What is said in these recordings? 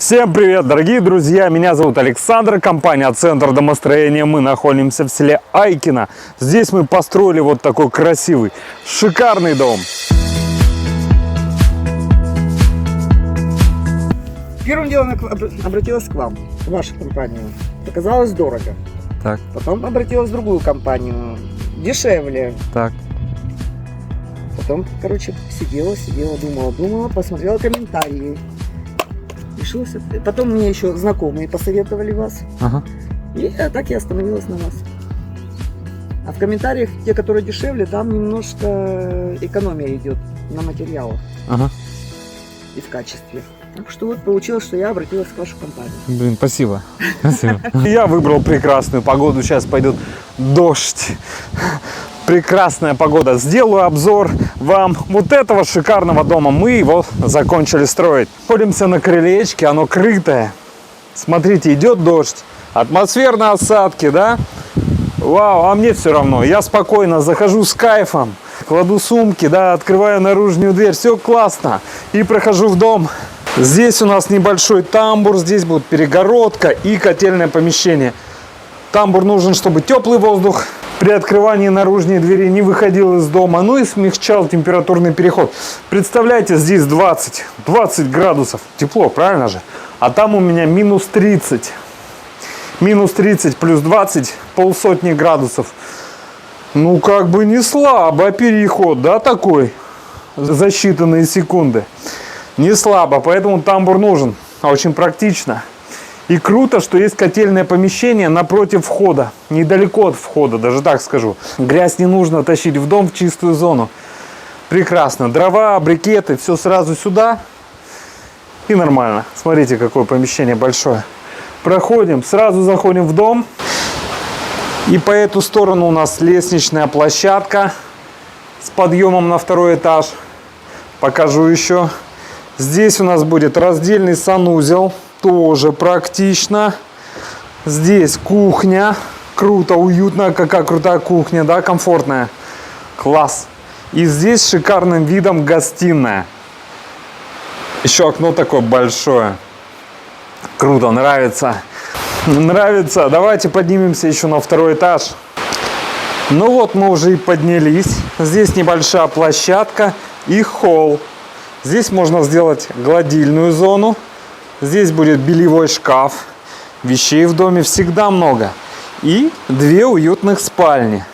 Всем привет, дорогие друзья! Меня зовут Александр, компания «Центр домостроения». Мы находимся в селе Айкино. Здесь мы построили вот такой красивый, шикарный дом. Первым делом я обратилась к вам, в вашу компанию. Оказалось дорого. Так. Потом обратилась в другую компанию, дешевле. Так. Потом, короче, сидела, думала, посмотрела комментарии. Решилась. Потом мне еще знакомые посоветовали вас. Ага. И так я остановилась на вас. А в комментариях, те, которые дешевле, там немножко экономия идет на материалах Ага. и в качестве. Так что вот получилось, что я обратилась к вашей компании. Блин, спасибо. Спасибо. Я выбрал прекрасную погоду. Сейчас пойдет дождь. Прекрасная погода. Сделаю обзор вам вот этого шикарного дома. Мы его закончили строить. Находимся на крылечке, оно крытое. Смотрите, идет дождь. Атмосферные осадки, да? Вау, а мне все равно. Я спокойно захожу с кайфом. Кладу сумки, да, открываю наружную дверь. Все классно. И прохожу в дом. Здесь у нас небольшой тамбур. Здесь будет перегородка и котельное помещение. Тамбур нужен, чтобы теплый воздух при открывании наружной двери не выходил из дома, ну и смягчал температурный переход. Представляете, здесь 20 градусов тепло, правильно же? А там у меня минус 30. Минус 30 плюс 20, полсотни градусов. Ну, как бы не слабо переход, да, такой? За считанные секунды. Не слабо, поэтому тамбур нужен. Очень практично. И круто, что есть котельное помещение напротив входа. Недалеко от входа, даже так скажу. Грязь не нужно тащить в дом, в чистую зону. Прекрасно. Дрова, брикеты, все сразу сюда. И нормально. Смотрите, какое помещение большое. Проходим, сразу заходим в дом. И по эту сторону у нас лестничная площадка с подъемом на второй этаж. Покажу еще. Здесь у нас будет раздельный санузел. Тоже практично. Здесь кухня. Круто, уютно. Какая крутая кухня, да, комфортная. Класс. И здесь с шикарным видом гостиная. Еще окно такое большое. Круто, нравится. Нравится. Давайте поднимемся еще на второй этаж. Ну вот мы уже и поднялись. Здесь небольшая площадка и холл. Здесь можно сделать гладильную зону. Здесь будет бельевой шкаф. Вещей в доме всегда много. И две уютных спальни.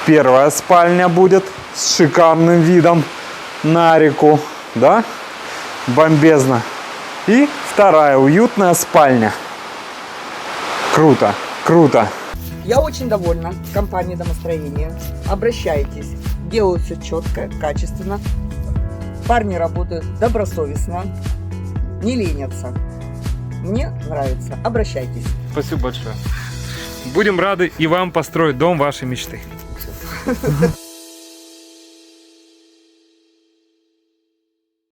Первая спальня будет с шикарным видом на реку. Да? Бомбезно. И вторая уютная спальня. Круто, круто. Я очень довольна компанией домостроения. Обращайтесь. Делают все четко, качественно. Парни работают добросовестно. Не ленятся. Мне нравится. Обращайтесь. Спасибо большое. Будем рады и вам построить дом вашей мечты.